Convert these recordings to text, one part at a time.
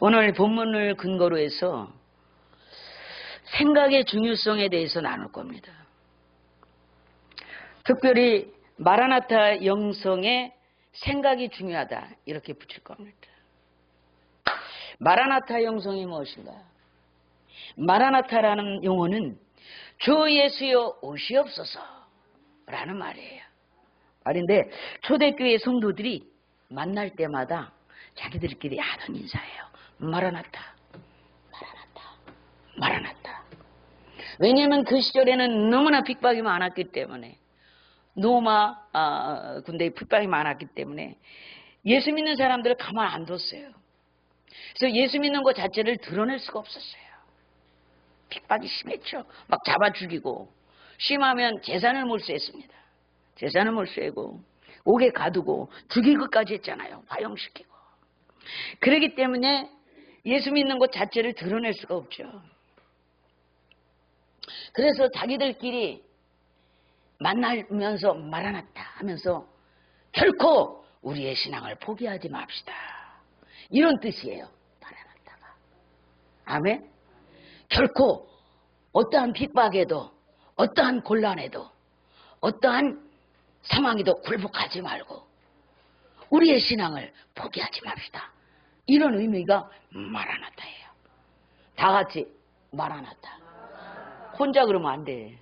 오늘 본문을 근거로 해서 생각의 중요성에 대해서 나눌 겁니다. 특별히 마라나타 영성에 생각이 중요하다 이렇게 붙일 겁니다. 마라나타 영성이 무엇인가? 마라나타라는 용어는 주 예수여 오시옵소서 라는 말이에요. 말인데 초대교회 성도들이 만날 때마다 자기들끼리 하던 인사예요. 마라나타, 마라나타, 마라나타. 왜냐하면 그 시절에는 너무나 핍박이 많았기 때문에, 로마 군대의 핍박이 많았기 때문에 예수 믿는 사람들을 가만 안 뒀어요. 그래서 예수 믿는 것 자체를 드러낼 수가 없었어요. 핍박이 심했죠. 막 잡아 죽이고, 심하면 재산을 몰수했습니다. 재산을 몰수하고 옥에 가두고 죽이기까지 했잖아요. 화형시키고. 그렇기 때문에 예수 믿는 것 자체를 드러낼 수가 없죠. 그래서 자기들끼리 만나면서 마라나타 하면서 결코 우리의 신앙을 포기하지 맙시다. 이런 뜻이에요. 마라나타가. 아멘. 결코 어떠한 핍박에도, 어떠한 곤란에도, 어떠한 상황에도 굴복하지 말고 우리의 신앙을 포기하지 맙시다. 이런 의미가 마라나타예요. 다 같이 마라나타. 혼자 그러면 안 돼.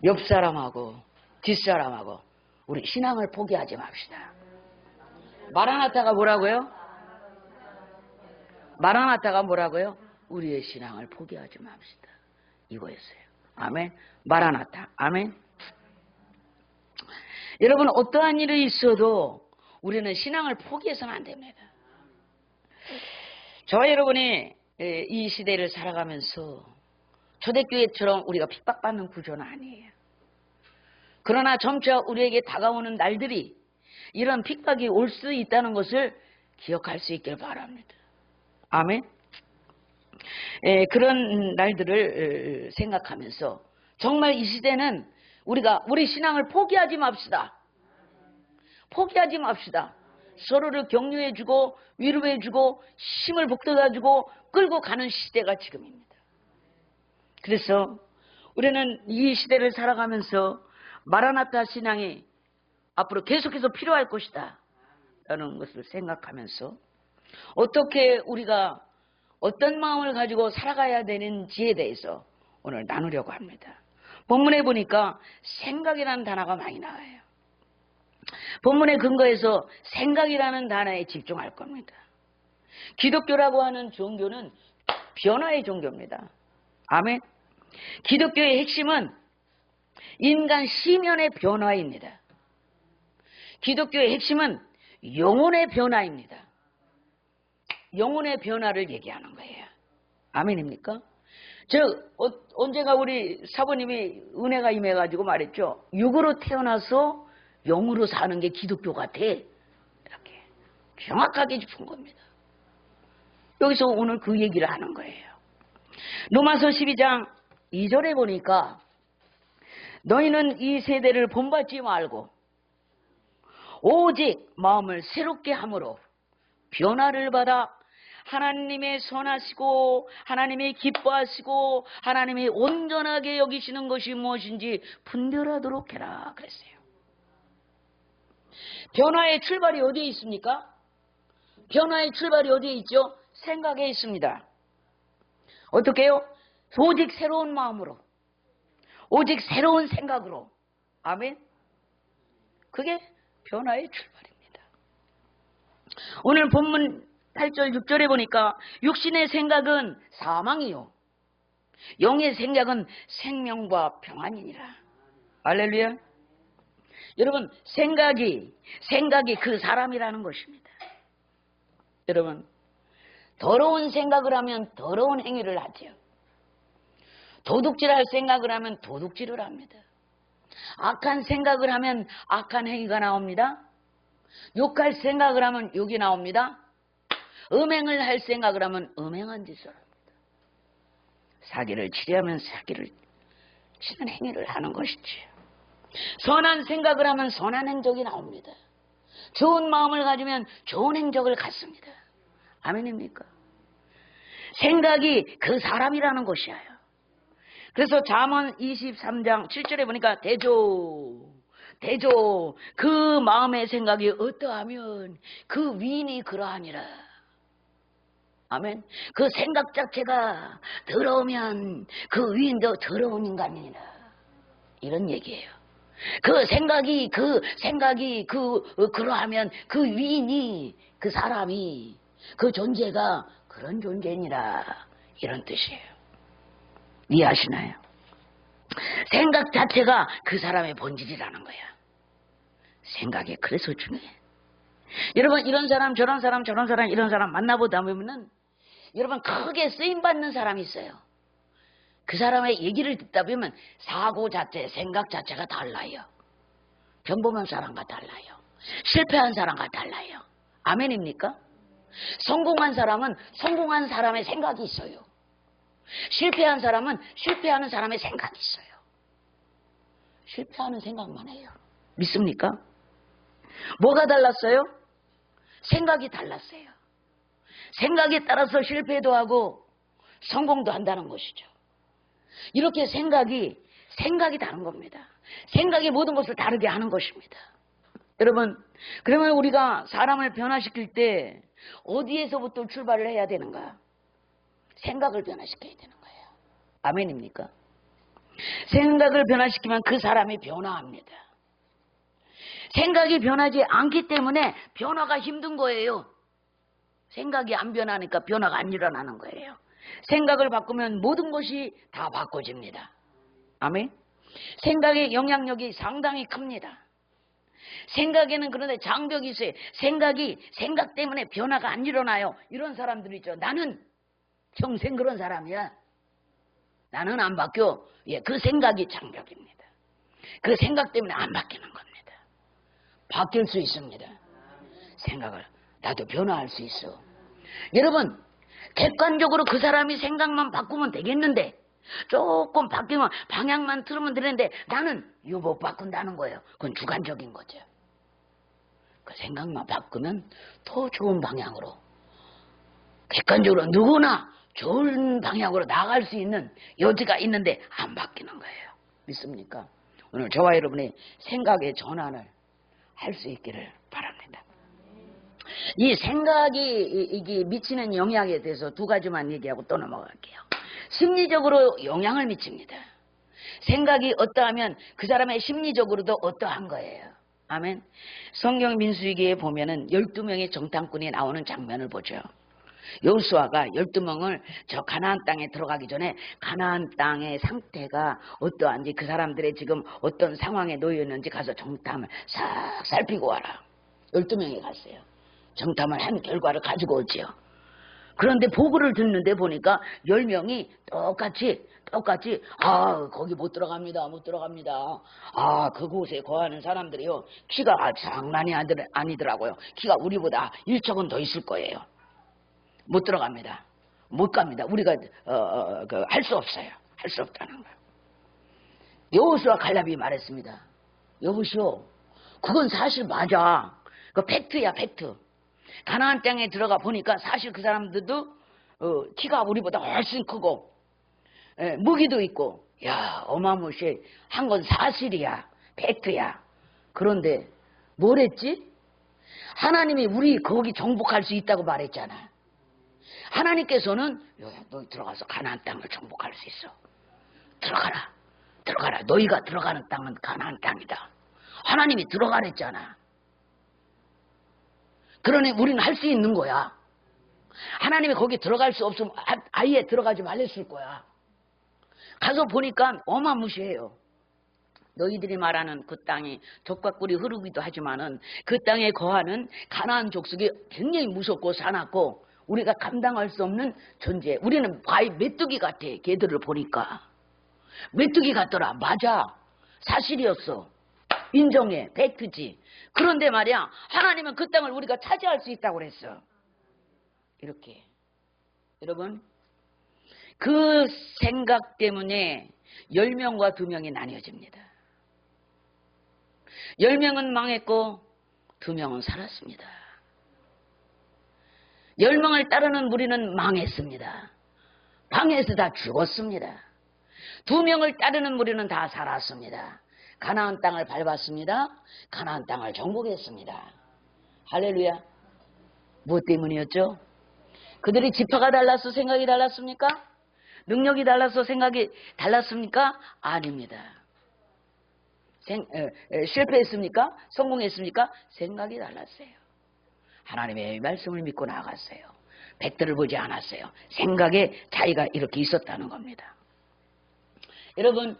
옆 사람하고 뒷사람하고 우리 신앙을 포기하지 맙시다. 마라나타가 뭐라고요? 마라나타가 뭐라고요? 우리의 신앙을 포기하지 맙시다. 이거였어요. 아멘. 마라나타. 아멘. 여러분, 어떠한 일이 있어도 우리는 신앙을 포기해서는 안 됩니다. 저와 여러분이 이 시대를 살아가면서 초대교회처럼 우리가 핍박받는 구조는 아니에요. 그러나 점차 우리에게 다가오는 날들이 이런 핍박이 올 수 있다는 것을 기억할 수 있길 바랍니다. 아멘. 그런 날들을 생각하면서 정말 이 시대는 우리가 우리 신앙을 포기하지 맙시다. 포기하지 맙시다. 서로를 격려해주고 위로해주고 힘을 북돋아주고 끌고 가는 시대가 지금입니다. 그래서 우리는 이 시대를 살아가면서 마라나타 신앙이 앞으로 계속해서 필요할 것이다 라는 것을 생각하면서 어떻게 우리가 어떤 마음을 가지고 살아가야 되는지에 대해서 오늘 나누려고 합니다. 본문에 보니까 생각이라는 단어가 많이 나와요. 본문의 근거에서 생각이라는 단어에 집중할 겁니다. 기독교라고 하는 종교는 변화의 종교입니다. 아멘. 기독교의 핵심은 인간 심연의 변화입니다. 기독교의 핵심은 영혼의 변화입니다. 영혼의 변화를 얘기하는 거예요. 아멘입니까? 언제가 우리 사부님이 은혜가 임해가지고 말했죠. 육으로 태어나서 영으로 사는 게 기독교 같아. 이렇게 정확하게 짚은 겁니다. 여기서 오늘 그 얘기를 하는 거예요. 로마서 12장 2절에 보니까 너희는 이 세대를 본받지 말고 오직 마음을 새롭게 함으로 변화를 받아 하나님의 선하시고 하나님의 기뻐하시고 하나님이 온전하게 여기시는 것이 무엇인지 분별하도록 해라 그랬어요. 변화의 출발이 어디에 있습니까? 변화의 출발이 어디에 있죠? 생각에 있습니다. 어떻게 해요? 오직 새로운 마음으로, 오직 새로운 생각으로. 아멘. 그게 변화의 출발입니다. 오늘 본문 8절 6절에 보니까 육신의 생각은 사망이요 영의 생각은 생명과 평안이니라. 할렐루야. 여러분, 생각이 그 사람이라는 것입니다. 여러분, 더러운 생각을 하면 더러운 행위를 하죠. 도둑질할 생각을 하면 도둑질을 합니다. 악한 생각을 하면 악한 행위가 나옵니다. 욕할 생각을 하면 욕이 나옵니다. 음행을 할 생각을 하면 음행한 짓을 합니다. 사기를 치려면 사기를 치는 행위를 하는 것이지요. 선한 생각을 하면 선한 행적이 나옵니다. 좋은 마음을 가지면 좋은 행적을 갖습니다. 아멘입니까? 생각이 그 사람이라는 것이에요. 그래서 잠언 23장 7절에 보니까 대조 그 마음의 생각이 어떠하면 그 위인이 그러하니라. 아멘. 그 생각 자체가 더러우면 그 위인도 더러운 인간이니라. 이런 얘기예요. 그 생각이 그러하면 그 위인이, 그 사람이, 그 존재가 그런 존재니라. 이런 뜻이에요. 이해하시나요? 생각 자체가 그 사람의 본질이라는 거야. 생각이 그래서 중요해. 여러분, 이런 사람 저런 사람 이런 사람 만나보다 보면은 여러분 크게 쓰임받는 사람이 있어요. 그 사람의 얘기를 듣다 보면 사고 자체, 생각 자체가 달라요. 평범한 사람과 달라요. 실패한 사람과 달라요. 아멘입니까? 성공한 사람은 성공한 사람의 생각이 있어요. 실패한 사람은 실패하는 사람의 생각이 있어요. 실패하는 생각만 해요. 믿습니까? 뭐가 달랐어요? 생각이 달랐어요. 생각에 따라서 실패도 하고 성공도 한다는 것이죠. 이렇게 생각이 다른 겁니다. 생각이 모든 것을 다르게 하는 것입니다. 여러분, 그러면 우리가 사람을 변화시킬 때 어디에서부터 출발을 해야 되는가? 생각을 변화시켜야 되는 거예요. 아멘입니까? 생각을 변화시키면 그 사람이 변화합니다. 생각이 변하지 않기 때문에 변화가 힘든 거예요. 생각이 안 변하니까 변화가 안 일어나는 거예요. 생각을 바꾸면 모든 것이 다 바꿔집니다. 아멘. 생각의 영향력이 상당히 큽니다. 생각에는 그런데 장벽이 있어요. 생각 때문에 변화가 안 일어나요. 이런 사람들 있죠. 나는 평생 그런 사람이야. 나는 안 바뀌어. 예, 그 생각이 장벽입니다. 그 생각 때문에 안 바뀌는 겁니다. 바뀔 수 있습니다. 생각을 나도 변화할 수 있어. 여러분, 객관적으로 그 사람이 생각만 바꾸면 되겠는데 조금 바뀌면 방향만 틀으면 되는데 나는 이거 못 바꾼다는 거예요. 그건 주관적인 거죠. 그 생각만 바꾸면 더 좋은 방향으로, 객관적으로 누구나 좋은 방향으로 나아갈 수 있는 여지가 있는데 안 바뀌는 거예요. 믿습니까? 오늘 저와 여러분의 생각의 전환을 할 수 있기를 바랍니다. 이 생각이 이게 미치는 영향에 대해서 두 가지만 얘기하고 또 넘어갈게요. 심리적으로 영향을 미칩니다. 생각이 어떠하면 그 사람의 심리적으로도 어떠한 거예요. 아멘. 성경 민수기에 보면은 12명의 정탐꾼이 나오는 장면을 보죠. 여호수아가 12명을 저 가나안 땅에 들어가기 전에 가나안 땅의 상태가 어떠한지, 그 사람들의 지금 어떤 상황에 놓여 있는지 가서 정탐을 싹 살피고 와라. 12명이 갔어요. 정탐을 한 결과를 가지고 오지요. 그런데 보고를 듣는데 보니까 10명이 똑같이 거기 못 들어갑니다. 그곳에 거하는 사람들이요, 키가 장난이 아니더라고요. 키가 우리보다 1척은 더 있을 거예요. 못 들어갑니다. 못 갑니다. 우리가 할 수 없어요. 할 수 없다는 거예요. 여호수아 갈렙이 말했습니다. 여보시오, 그건 사실 맞아. 그 팩트야, 팩트. 가나안 땅에 들어가 보니까 사실 그 사람들도 키가 우리보다 훨씬 크고, 무기도 있고, 야, 어마무시해. 한 건 사실이야, 팩트야. 그런데 뭘 했지? 하나님이 우리 거기 정복할 수 있다고 말했잖아. 하나님께서는 너 들어가서 가나안 땅을 정복할 수 있어. 들어가라. 너희가 들어가는 땅은 가나안 땅이다. 하나님이 들어가랬잖아. 그러니 우리는 할 수 있는 거야. 하나님이 거기 들어갈 수 없으면 아예 들어가지 말랬을 거야. 가서 보니까 어마무시해요. 너희들이 말하는 그 땅이 젖과 꿀이 흐르기도 하지만은 그 땅에 거하는 가나안 족속이 굉장히 무섭고 사납고 우리가 감당할 수 없는 존재. 우리는 거의 메뚜기 같아. 걔들을 보니까 메뚜기 같더라. 맞아, 사실이었어. 인정해, 팩트지. 그런데 말이야, 하나님은 그 땅을 우리가 차지할 수 있다고 그랬어. 이렇게. 여러분, 그 생각 때문에 10명과 2명이 나뉘어집니다. 10명은 망했고 2명은 살았습니다. 10명을 따르는 무리는 망했습니다. 방에서 다 죽었습니다. 2명을 따르는 무리는 다 살았습니다. 가나안 땅을 밟았습니다. 가나안 땅을 정복했습니다. 할렐루야. 무엇 때문이었죠? 그들이 지파가 달라서 생각이 달랐습니까? 능력이 달라서 생각이 달랐습니까? 아닙니다. 실패했습니까? 성공했습니까? 생각이 달랐어요. 하나님의 말씀을 믿고 나아갔어요. 백들을 보지 않았어요. 생각에 차이가 이렇게 있었다는 겁니다. 여러분,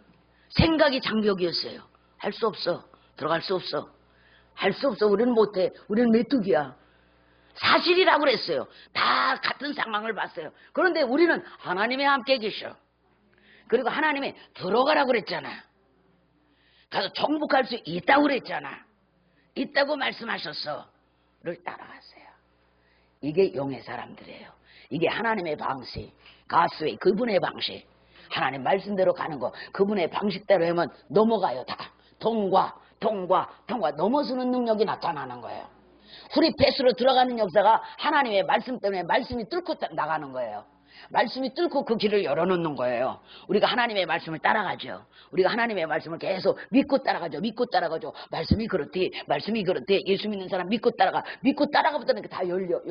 생각이 장벽이었어요. 할 수 없어. 들어갈 수 없어. 할 수 없어. 우리는 못해. 우리는 메뚜기야. 사실이라고 그랬어요. 다 같은 상황을 봤어요. 그런데 우리는 하나님이 함께 계셔. 그리고 하나님이 들어가라고 그랬잖아. 가서 정복할 수 있다고 그랬잖아. 있다고 말씀하셨어. 를 따라갔어요. 이게 용의 사람들이에요. 이게 하나님의 방식, 가스웨이, 그분의 방식. 하나님 말씀대로 가는 거, 그분의 방식대로 하면 넘어가요. 다 통과 넘어서는 능력이 나타나는 거예요. 프리패스로 들어가는 역사가 하나님의 말씀 때문에 말씀이 뚫고 나가는 거예요. 말씀이 뚫고 그 길을 열어놓는 거예요. 우리가 하나님의 말씀을 따라가죠. 우리가 하나님의 말씀을 계속 믿고 따라가죠. 말씀이 그렇대. 예수 믿는 사람 믿고 따라가보다는 다 열려.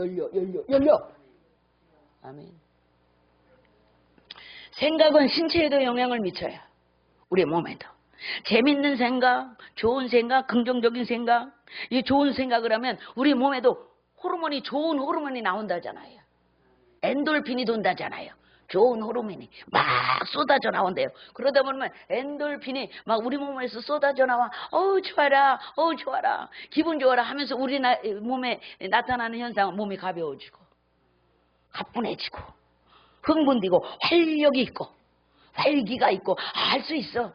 아멘. 생각은 신체에도 영향을 미쳐요. 우리 몸에도. 재밌는 생각, 좋은 생각, 긍정적인 생각, 이 좋은 생각을 하면 우리 몸에도 좋은 호르몬이 나온다잖아요. 엔돌핀이 돈다잖아요. 좋은 호르몬이 막 쏟아져 나온대요. 그러다 보면 엔돌핀이 막 우리 몸에서 쏟아져 나와. 좋아라, 좋아라, 기분 좋아라 하면서 우리 몸에 나타나는 현상은 몸이 가벼워지고 가뿐해지고 흥분되고 활력이 있고 활기가 있고 할 수 있어.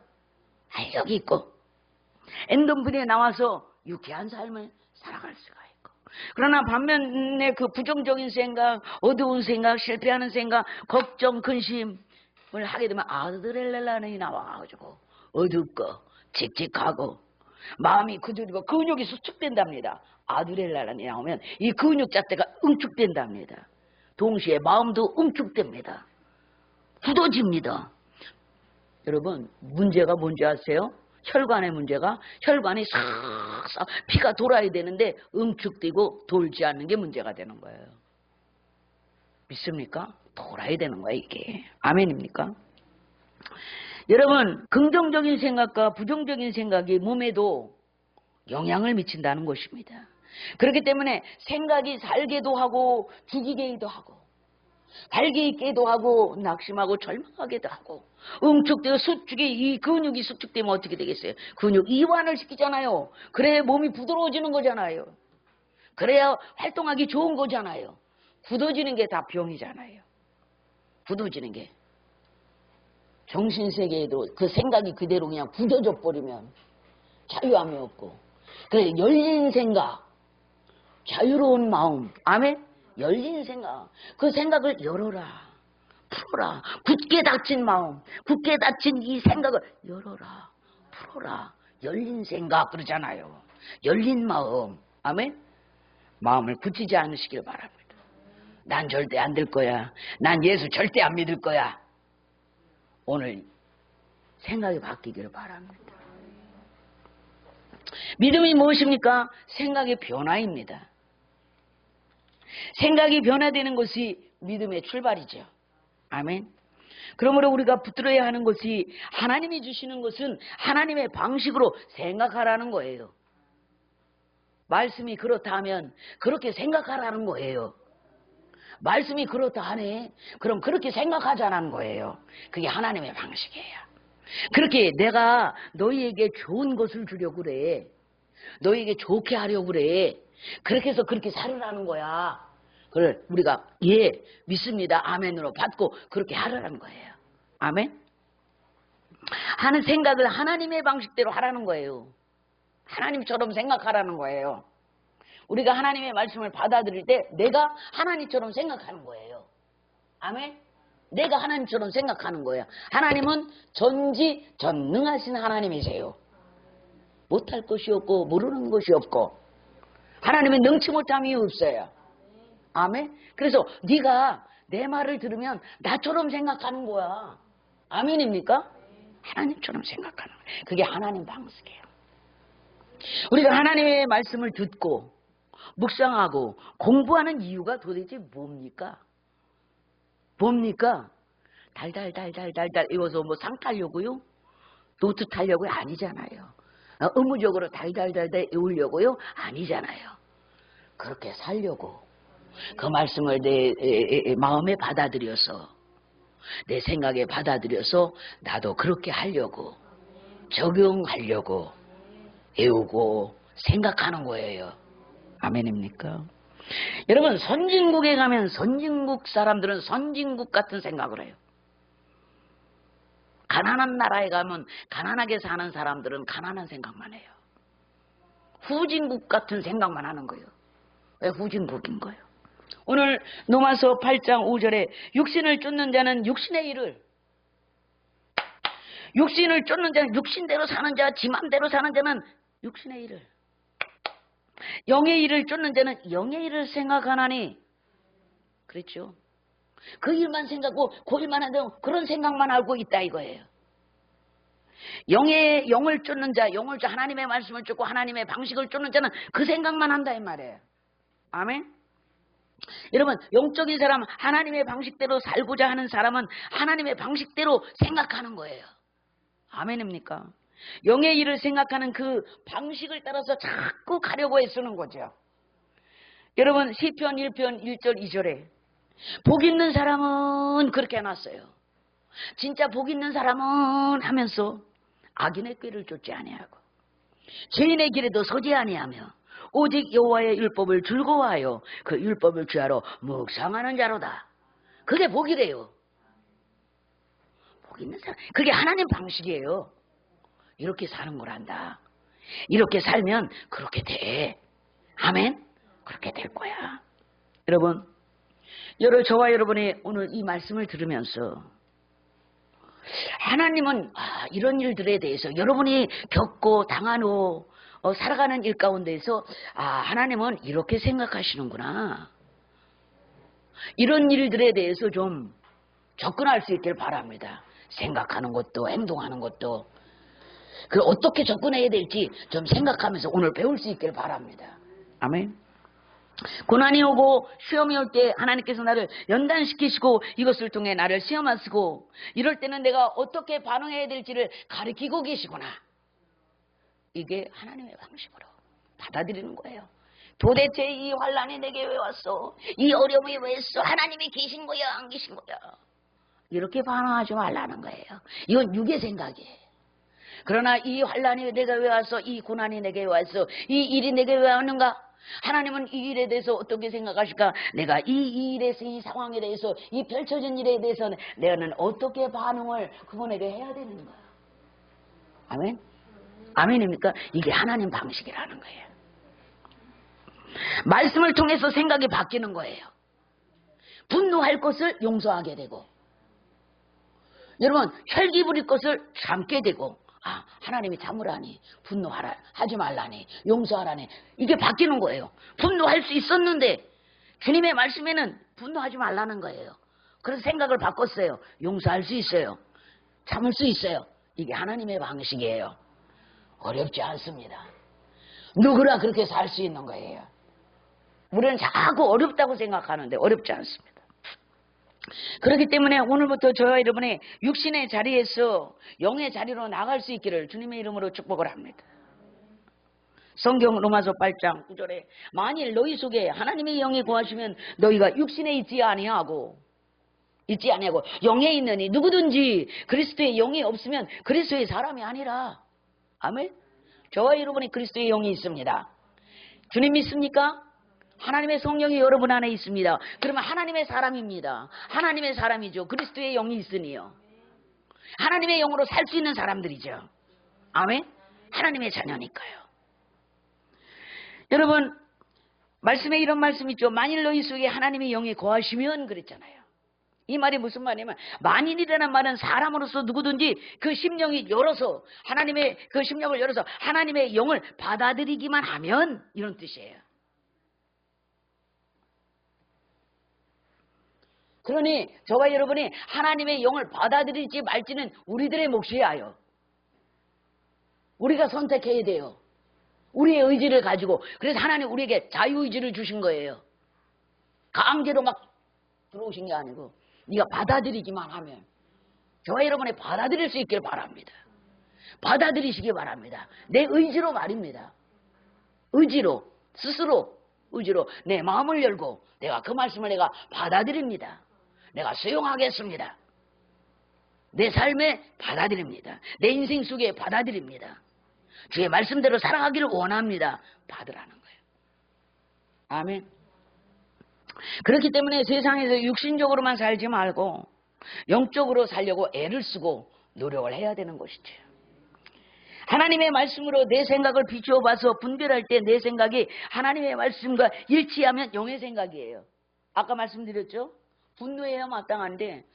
활력이 있고 엔돌핀이 나와서 유쾌한 삶을 살아갈 수가 있고. 그러나 반면에 그 부정적인 생각, 어두운 생각, 실패하는 생각, 걱정, 근심을 하게 되면 아드레날린이 나와가지고 어둡고 칙칙하고 마음이 그들이고 근육이 수축된답니다. 아드레날린이 나오면 이 근육 자체가 응축된답니다. 동시에 마음도 응축됩니다. 굳어집니다. 여러분, 문제가 뭔지 아세요? 혈관의 문제가, 혈관이 싹싹 피가 돌아야 되는데 응축되고 돌지 않는 게 문제가 되는 거예요. 믿습니까? 돌아야 되는 거예요, 이게. 아멘입니까? 여러분, 긍정적인 생각과 부정적인 생각이 몸에도 영향을 미친다는 것입니다. 그렇기 때문에 생각이 살게도 하고 죽이게도 하고 발기 있게도 하고 낙심하고 절망하게도 하고 응축되고 이 근육이 수축되면 어떻게 되겠어요? 근육 이완을 시키잖아요. 그래야 몸이 부드러워지는 거잖아요. 그래야 활동하기 좋은 거잖아요. 굳어지는 게 다 병이잖아요. 굳어지는 게. 정신세계에도 그 생각이 그대로 그냥 굳어져 버리면 자유함이 없고, 그래 열린 생각, 자유로운 마음, 아멘? 열린 생각, 그 생각을 열어라, 풀어라. 굳게 닫힌 마음, 굳게 닫힌 이 생각을 열어라, 풀어라. 열린 생각 그러잖아요. 열린 마음, 아멘? 마음을 굳히지 않으시길 바랍니다. 난 절대 안 될 거야. 난 예수 절대 안 믿을 거야. 오늘 생각이 바뀌기를 바랍니다. 믿음이 무엇입니까? 생각의 변화입니다. 생각이 변화되는 것이 믿음의 출발이죠. 아멘. 그러므로 우리가 붙들어야 하는 것이, 하나님이 주시는 것은 하나님의 방식으로 생각하라는 거예요. 말씀이 그렇다 하면 그렇게 생각하라는 거예요. 말씀이 그렇다 하네, 그럼 그렇게 생각하자는 거예요. 그게 하나님의 방식이에요. 그렇게 내가 너희에게 좋은 것을 주려고 그래, 너희에게 좋게 하려고 그래, 그렇게 해서 그렇게 살으라는 거야. 그걸 우리가 믿습니다, 아멘으로 받고 그렇게 하라는 거예요. 아멘. 하는 생각을 하나님의 방식대로 하라는 거예요. 하나님처럼 생각하라는 거예요. 우리가 하나님의 말씀을 받아들일 때 내가 하나님처럼 생각하는 거예요. 아멘. 내가 하나님처럼 생각하는 거예요. 하나님은 전지전능하신 하나님이세요. 못할 것이 없고 모르는 것이 없고, 하나님은 능치 못함이 없어요. 아멘? 그래서 네가 내 말을 들으면 나처럼 생각하는 거야. 아멘입니까? 하나님처럼 생각하는 거예요. 그게 하나님 방식이에요. 우리가 하나님의 말씀을 듣고 묵상하고 공부하는 이유가 도대체 뭡니까? 뭡니까? 달달달달달달 이어서 뭐 상 타려고요? 노트 타려고요? 아니잖아요. 의무적으로 달달달달 외우려고요? 아니잖아요. 그렇게 살려고 그 말씀을 내 마음에 받아들여서 내 생각에 받아들여서 나도 그렇게 하려고 적용하려고 외우고 생각하는 거예요. 아멘입니까? 여러분, 선진국에 가면 선진국 사람들은 선진국 같은 생각을 해요. 가난한 나라에 가면 가난하게 사는 사람들은 가난한 생각만 해요. 후진국 같은 생각만 하는 거예요. 왜 후진국인 거예요? 오늘 로마서 8장 5절에 육신을 쫓는 자는 육신의 일을, 육신을 쫓는 자는 육신대로 사는 자, 지 맘대로 사는 자는 육신의 일을, 영의 일을 쫓는 자는 영의 일을 생각하나니, 그렇죠? 그 일만 생각하고 그 일만 한다고 그런 생각만 알고 있다 이거예요. 영을 쫓는 자, 하나님의 말씀을 쫓고 하나님의 방식을 쫓는 자는 그 생각만 한다 이 말이에요. 아멘? 여러분, 영적인 사람, 하나님의 방식대로 살고자 하는 사람은 하나님의 방식대로 생각하는 거예요. 아멘입니까? 영의 일을 생각하는 그 방식을 따라서 자꾸 가려고 애쓰는 거죠. 여러분, 시편 1편 1절 2절에 복 있는 사람은 그렇게 해놨어요. 진짜 복 있는 사람은 하면서 악인의 꾀를 쫓지 아니하고 죄인의 길에도 서지 아니하며 오직 여호와의 율법을 즐거워하여 그 율법을 주하러 묵상하는 자로다. 그게 복이래요. 복 있는 사람, 그게 하나님 방식이에요. 이렇게 사는 거란다. 이렇게 살면 그렇게 돼. 아멘? 그렇게 될 거야. 여러분, 저와 여러분이 오늘 이 말씀을 들으면서 하나님은 이런 일들에 대해서 여러분이 겪고 당하고 살아가는 일 가운데서 하나님은 이렇게 생각하시는구나. 이런 일들에 대해서 좀 접근할 수 있길 바랍니다. 생각하는 것도 행동하는 것도 어떻게 접근해야 될지 좀 생각하면서 오늘 배울 수 있길 바랍니다. 아멘. 고난이 오고 시험이 올 때 하나님께서 나를 연단시키시고 이것을 통해 나를 시험하시고 이럴 때는 내가 어떻게 반응해야 될지를 가르치고 계시구나. 이게 하나님의 방식으로 받아들이는 거예요. 도대체 이 환난이 내게 왜 왔어? 이 어려움이 왜 왔어? 하나님이 계신 거야 안 계신 거야? 이렇게 반응하지 말라는 거예요. 이건 육의 생각이에요. 그러나 이 환난이 내가 왜 왔어? 이 고난이 내게 왜 왔어? 이 일이 내게 왜 왔는가? 하나님은 이 일에 대해서 어떻게 생각하실까? 내가 이 일에서 이 상황에 대해서 이 펼쳐진 일에 대해서 내가는 어떻게 반응을 그분에게 해야 되는 거야. 아멘? 아멘입니까? 이게 하나님 방식이라는 거예요. 말씀을 통해서 생각이 바뀌는 거예요. 분노할 것을 용서하게 되고 여러분 혈기 부릴 것을 참게 되고 하나님이 참으라니 분노하라 하지 말라니 용서하라니 이게 바뀌는 거예요. 분노할 수 있었는데 주님의 말씀에는 분노하지 말라는 거예요. 그래서 생각을 바꿨어요. 용서할 수 있어요. 참을 수 있어요. 이게 하나님의 방식이에요. 어렵지 않습니다. 누구나 그렇게 살 수 있는 거예요. 우리는 자꾸 어렵다고 생각하는데 어렵지 않습니다. 그렇기 때문에 오늘부터 저와 여러분의 육신의 자리에서 영의 자리로 나갈 수 있기를 주님의 이름으로 축복을 합니다. 성경 로마서 8장 9절에 만일 너희 속에 하나님의 영이 거하시면 너희가 육신에 있지 아니하고 영에 있느니 누구든지 그리스도의 영이 없으면 그리스도의 사람이 아니라. 아멘. 저와 여러분이 그리스도의 영이 있습니다. 주님 믿습니까? 하나님의 성령이 여러분 안에 있습니다. 그러면 하나님의 사람입니다. 하나님의 사람이죠. 그리스도의 영이 있으니요. 하나님의 영으로 살 수 있는 사람들이죠. 아멘. 하나님의 자녀니까요. 여러분 말씀에 이런 말씀이 있죠. 만일 너희 속에 하나님의 영이 거하시면 그랬잖아요. 이 말이 무슨 말이냐면 만일이라는 말은 사람으로서 누구든지 그 심령이 열어서 하나님의 그 심령을 열어서 하나님의 영을 받아들이기만 하면 이런 뜻이에요. 그러니 저와 여러분이 하나님의 영을 받아들일지 말지는 우리들의 몫이에요. 우리가 선택해야 돼요. 우리의 의지를 가지고. 그래서 하나님 우리에게 자유의지를 주신 거예요. 강제로 막 들어오신 게 아니고 네가 받아들이기만 하면. 저와 여러분이 받아들일 수 있길 바랍니다. 받아들이시기 바랍니다. 내 의지로 말입니다. 의지로, 스스로 의지로 내 마음을 열고 내가 그 말씀을 내가 받아들입니다. 내가 수용하겠습니다. 내 삶에 받아들입니다. 내 인생 속에 받아들입니다. 주의 말씀대로 살아가기를 원합니다. 받으라는 거예요. 아멘. 그렇기 때문에 세상에서 육신적으로만 살지 말고 영적으로 살려고 애를 쓰고 노력을 해야 되는 것이죠. 하나님의 말씀으로 내 생각을 비추어 봐서 분별할 때 내 생각이 하나님의 말씀과 일치하면 영의 생각이에요. 아까 말씀드렸죠? 분노해야 마땅한데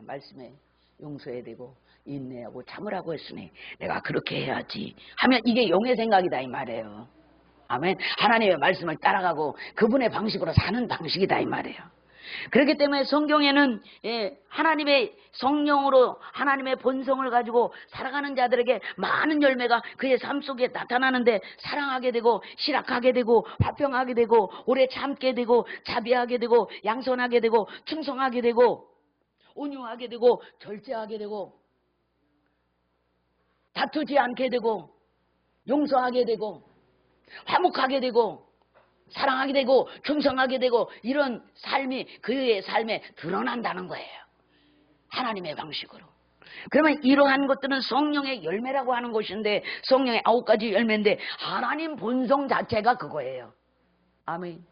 말씀에 용서해야 되고 인내하고 참으라고 했으니 내가 그렇게 해야지 하면 이게 영의 생각이다 이 말이에요. 아멘. 하나님의 말씀을 따라가고 그분의 방식으로 사는 방식이다 이 말이에요. 그렇기 때문에 성경에는 하나님의 성령으로 하나님의 본성을 가지고 살아가는 자들에게 많은 열매가 그의 삶 속에 나타나는데 사랑하게 되고 실학하게 되고 화평하게 되고 오래 참게 되고 자비하게 되고 양선하게 되고 충성하게 되고 온유하게 되고 절제하게 되고 다투지 않게 되고 용서하게 되고 화목하게 되고 사랑하게 되고 충성하게 되고 이런 삶이 그의 삶에 드러난다는 거예요. 하나님의 방식으로. 그러면 이러한 것들은 성령의 열매라고 하는 것인데 성령의 9가지 열매인데 하나님 본성 자체가 그거예요. 아멘.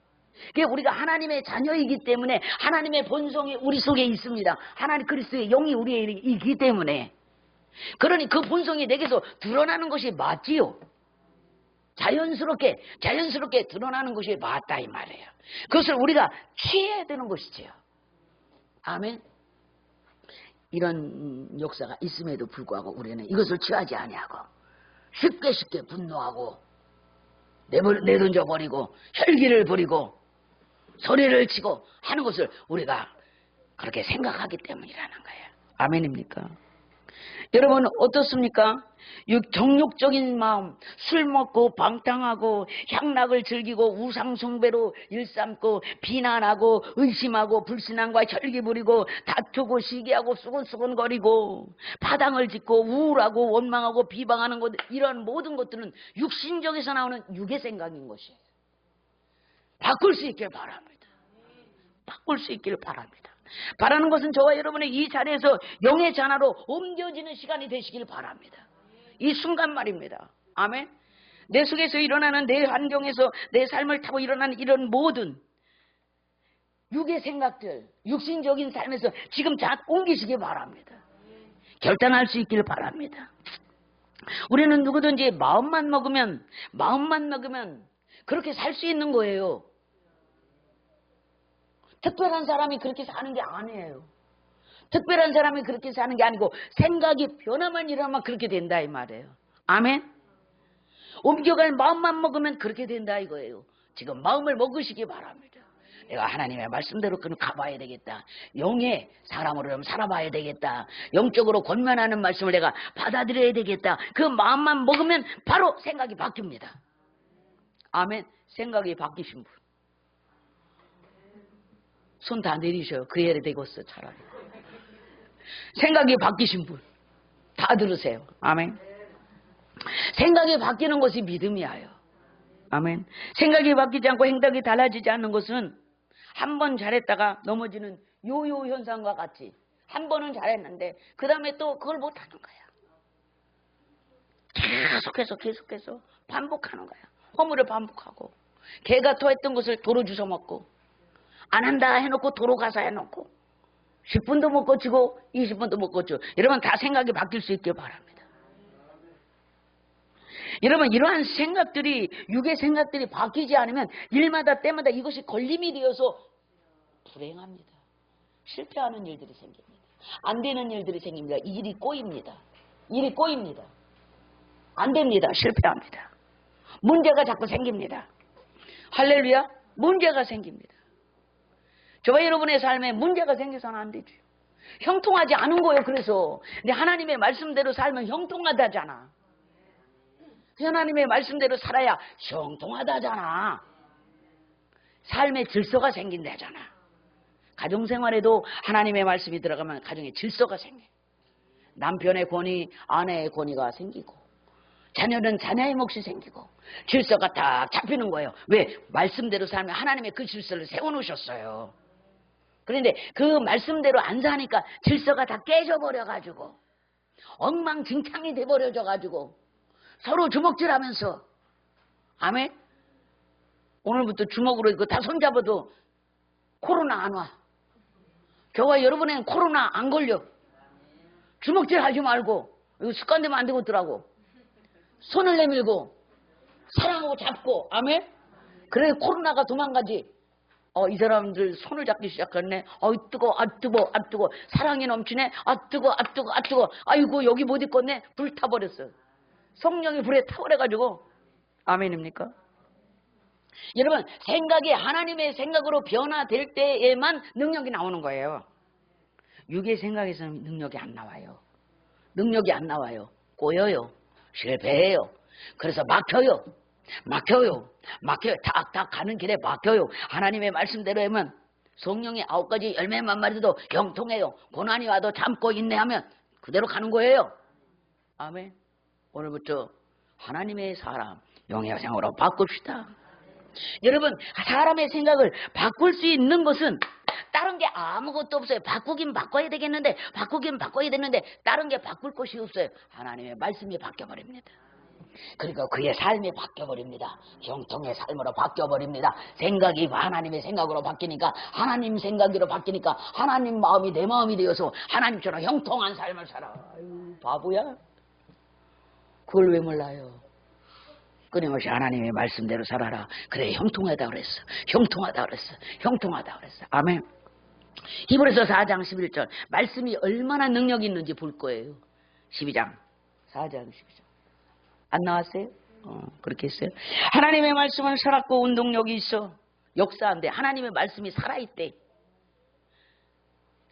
그러니까 우리가 하나님의 자녀이기 때문에 하나님의 본성이 우리 속에 있습니다. 하나님 그리스도의 영이 우리에 있기 때문에 그러니 그 본성이 내게서 드러나는 것이 맞지요. 자연스럽게 드러나는 것이 맞다 이 말이에요. 그것을 우리가 취해야 되는 것이지요. 아멘. 이런 역사가 있음에도 불구하고 우리는 이것을 취하지 아니하고 쉽게 분노하고 내던져 버리고 혈기를 부리고 소리를 치고 하는 것을 우리가 그렇게 생각하기 때문이라는 거예요. 아멘입니까? 여러분 어떻습니까? 정욕적인 마음, 술 먹고 방탕하고 향락을 즐기고 우상숭배로 일삼고 비난하고 의심하고 불신앙과 혈기 부리고 다투고 시기하고 수근수근거리고 파당을 짓고 우울하고 원망하고 비방하는 것 이런 모든 것들은 육신적에서 나오는 육의 생각인 것이에요. 바꿀 수 있길 바랍니다. 바꿀 수 있기를 바랍니다. 바라는 것은 저와 여러분의 이 자리에서 영의 자나로 옮겨지는 시간이 되시길 바랍니다. 이 순간 말입니다. 아멘. 내 속에서 일어나는 내 환경에서 내 삶을 타고 일어나는 이런 모든 육의 생각들, 육신적인 삶에서 지금 다 옮기시기 바랍니다. 결단할 수 있길 바랍니다. 우리는 누구든지 마음만 먹으면 그렇게 살 수 있는 거예요. 특별한 사람이 그렇게 사는 게 아니에요. 특별한 사람이 그렇게 사는 게 아니고 생각이 변화만 일어나면 그렇게 된다 이 말이에요. 아멘. 옮겨갈 마음만 먹으면 그렇게 된다 이거예요. 지금 마음을 먹으시기 바랍니다. 내가 하나님의 말씀대로 그는 가봐야 되겠다. 영의 사람으로 살아봐야 되겠다. 영적으로 권면하는 말씀을 내가 받아들여야 되겠다. 그 마음만 먹으면 바로 생각이 바뀝니다. 아멘. 생각이 바뀌신 분 손 다 내리셔요. 그 예를 되겠어 차라리. 생각이 바뀌신 분 다 들으세요. 아멘. 생각이 바뀌는 것이 믿음이에요. 아멘. 생각이 바뀌지 않고 행동이 달라지지 않는 것은 한 번 잘했다가 넘어지는 요요 현상과 같이 한 번은 잘했는데 그 다음에 또 그걸 못하는 거야. 계속해서 반복하는 거야. 허물을 반복하고 개가 토했던 것을 도로 주워 먹고 안 한다 해놓고 도로 가서 해놓고 10분도 못 고치고 20분도 못 고치고 여러분 다 생각이 바뀔 수 있길 바랍니다. 여러분 이러한 생각들이 육의 생각들이 바뀌지 않으면 일마다 때마다 이것이 걸림이 되어서 불행합니다. 실패하는 일들이 생깁니다. 안 되는 일들이 생깁니다. 일이 꼬입니다. 안 됩니다. 실패합니다. 문제가 자꾸 생깁니다. 할렐루야. 문제가 생깁니다. 저와 여러분의 삶에 문제가 생겨서는 안 되죠. 형통하지 않은 거예요. 그래서 근데 하나님의 말씀대로 살면 형통하다잖아. 하나님의 말씀대로 살아야 형통하다잖아. 삶의 질서가 생긴다잖아. 가정생활에도 하나님의 말씀이 들어가면 가정에 질서가 생겨. 남편의 권위, 아내의 권위가 생기고, 자녀는 자녀의 몫이 생기고, 질서가 딱 잡히는 거예요. 왜? 말씀대로 살면 하나님의 그 질서를 세워놓으셨어요. 그런데 그 말씀대로 안 사니까 질서가 다 깨져버려가지고 엉망진창이 돼버려져가지고 서로 주먹질하면서, 아멘? 오늘부터 주먹으로 이거 다 손잡아도 코로나 안 와. 저와 여러분은 코로나 안 걸려. 주먹질 하지 말고, 이거 습관되면 안 되겠더라고. 손을 내밀고 사랑하고 잡고, 아멘? 그래 코로나가 도망가지. 이 사람들 손을 잡기 시작했네. 뜨거, 뜨거, 뜨거. 사랑이 넘치네. 뜨거, 뜨거, 뜨거. 아이고 여기 못 있겠네. 불 타버렸어. 성령이 불에 타버려가지고. 아멘입니까? 여러분, 생각이 하나님의 생각으로 변화될 때에만 능력이 나오는 거예요. 육의 생각에서는 능력이 안 나와요. 능력이 안 나와요. 꼬여요. 실패해요. 그래서 막혀요. 탁탁 가는 길에 막혀요. 하나님의 말씀대로 하면 성령의 9가지 열매만 말해도 형통해요. 고난이 와도 참고 인내하면 그대로 가는 거예요. 아멘. 오늘부터 하나님의 사람 영예생으로 바꿉시다. 여러분, 사람의 생각을 바꿀 수 있는 것은 다른 게 아무것도 없어요. 바꾸긴 바꿔야 되겠는데 다른 게 바꿀 것이 없어요. 하나님의 말씀이 바뀌어버립니다. 그리고 그의 삶이 바뀌어버립니다. 형통의 삶으로 바뀌어버립니다. 생각이 하나님의 생각으로 바뀌니까, 하나님 생각으로 바뀌니까 하나님 마음이 내 마음이 되어서 하나님처럼 형통한 삶을 살아. 아유, 바보야. 그걸 왜 몰라요? 끊임없이 하나님의 말씀대로 살아라. 그래, 형통하다 그랬어. 형통하다 그랬어. 아멘. 히브리서 4장 11절 말씀이 얼마나 능력이 있는지 볼 거예요. 12장 4장 12절 안 나왔어요? 그렇게 했어요. 하나님의 말씀은 살았고 운동력이 있어. 역사한데 하나님의 말씀이 살아있대.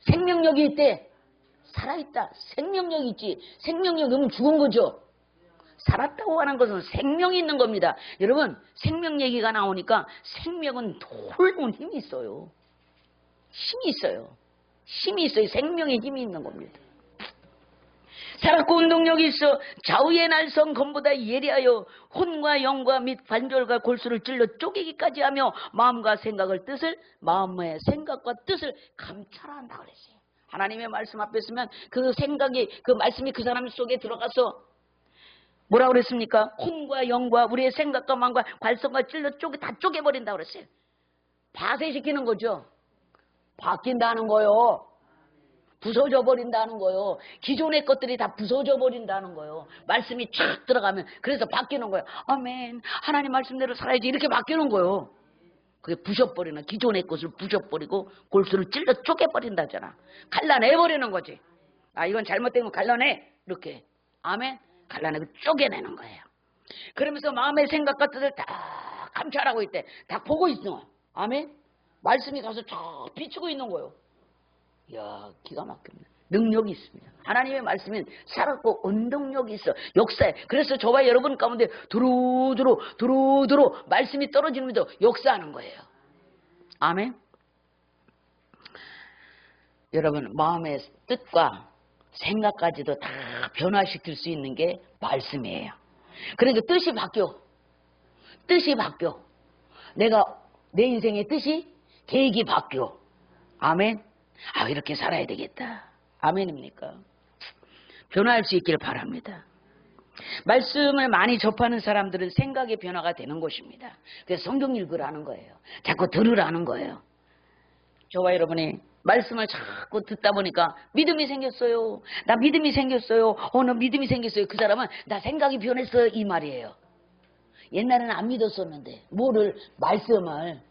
생명력이 있대. 살아있다. 생명력이 있지. 생명력이 없으면 죽은 거죠. 살았다고 하는 것은 생명이 있는 겁니다. 여러분, 생명 얘기가 나오니까 생명은 놀라운 힘이 있어요. 힘이 있어요. 생명의 힘이 있는 겁니다. 살았고 운동력이 있어. 좌우의 날선 검보다 예리하여 혼과 영과 및 관절과 골수를 찔러 쪼개기까지 하며 마음의 생각과 뜻을 감찰한다 그랬어요. 하나님의 말씀 앞에 있으면 그 생각이, 그 말씀이 그 사람 속에 들어가서 뭐라고 그랬습니까? 혼과 영과 우리의 생각과 마음과 관성과 찔러 다 쪼개버린다 그랬어요. 파쇄시키는 거죠. 바뀐다는 거요. 부서져 버린다는 거요. 기존의 것들이 다 부서져 버린다는 거요. 말씀이 쫙 들어가면 그래서 바뀌는 거예요. 아멘. 하나님 말씀대로 살아야지. 이렇게 바뀌는 거요. 그게 부셔버리는, 기존의 것을 부셔버리고 골수를 찔러 쪼개버린다잖아. 갈라내버리는 거지. 이건 잘못된 거 갈라내. 이렇게. 아멘. 갈라내고 쪼개내는 거예요. 그러면서 마음의 생각과 뜻을 다 감찰하고 있대. 다 보고 있어. 아멘. 말씀이 가서 쫙 비추고 있는 거예요. 이야, 기가 막힙니다. 능력이 있습니다. 하나님의 말씀은 살았고 운동력이 있어. 역사에. 그래서 저와 여러분 가운데 두루두루 말씀이 떨어지면서 역사하는 거예요. 아멘. 여러분, 마음의 뜻과 생각까지도 다 변화시킬 수 있는 게 말씀이에요. 그러니까 뜻이 바뀌어. 내 인생의 뜻이, 계획이 바뀌어. 아멘. 이렇게 살아야 되겠다. 아멘입니까? 변화할 수 있기를 바랍니다. 말씀을 많이 접하는 사람들은 생각의 변화가 되는 것입니다. 그래서 성경 읽으라는 거예요. 자꾸 들으라는 거예요. 저와 여러분이 말씀을 자꾸 듣다 보니까 믿음이 생겼어요. 나 믿음이 생겼어요. 나 믿음이 생겼어요. 그 사람은 나 생각이 변했어요. 이 말이에요. 옛날에는 안 믿었었는데, 말씀을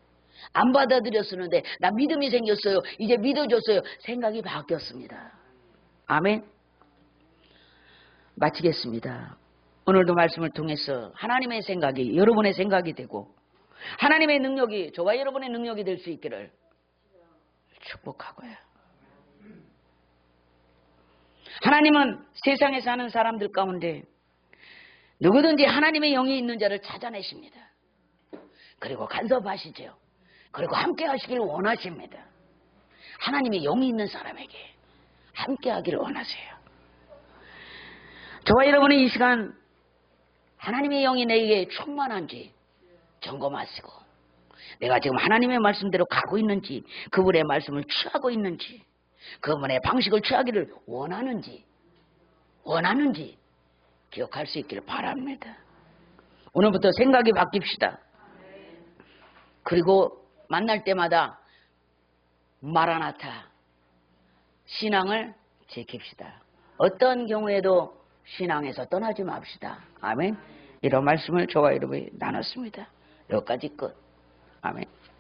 안 받아들였었는데 나 믿음이 생겼어요. 이제 믿어줬어요. 생각이 바뀌었습니다. 아멘. 마치겠습니다. 오늘도 말씀을 통해서 하나님의 생각이 여러분의 생각이 되고 하나님의 능력이 저와 여러분의 능력이 될 수 있기를 축복하고요. 하나님은 세상에 사는 사람들 가운데 누구든지 하나님의 영이 있는 자를 찾아내십니다. 그리고 간섭하시죠. 그리고 함께 하시길 원하십니다. 하나님의 영이 있는 사람에게 함께 하기를 원하세요. 저와 여러분이 이 시간 하나님의 영이 내게 충만한지 점검하시고 내가 지금 하나님의 말씀대로 가고 있는지, 그분의 말씀을 취하고 있는지, 그분의 방식을 취하기를 원하는지 기억할 수 있기를 바랍니다. 오늘부터 생각이 바뀝시다. 그리고 만날 때마다 마라나타 신앙을 지킵시다. 어떤 경우에도 신앙에서 떠나지 맙시다. 아멘. 이런 말씀을 저와 여러분이 나눴습니다. 여기까지 끝. 아멘.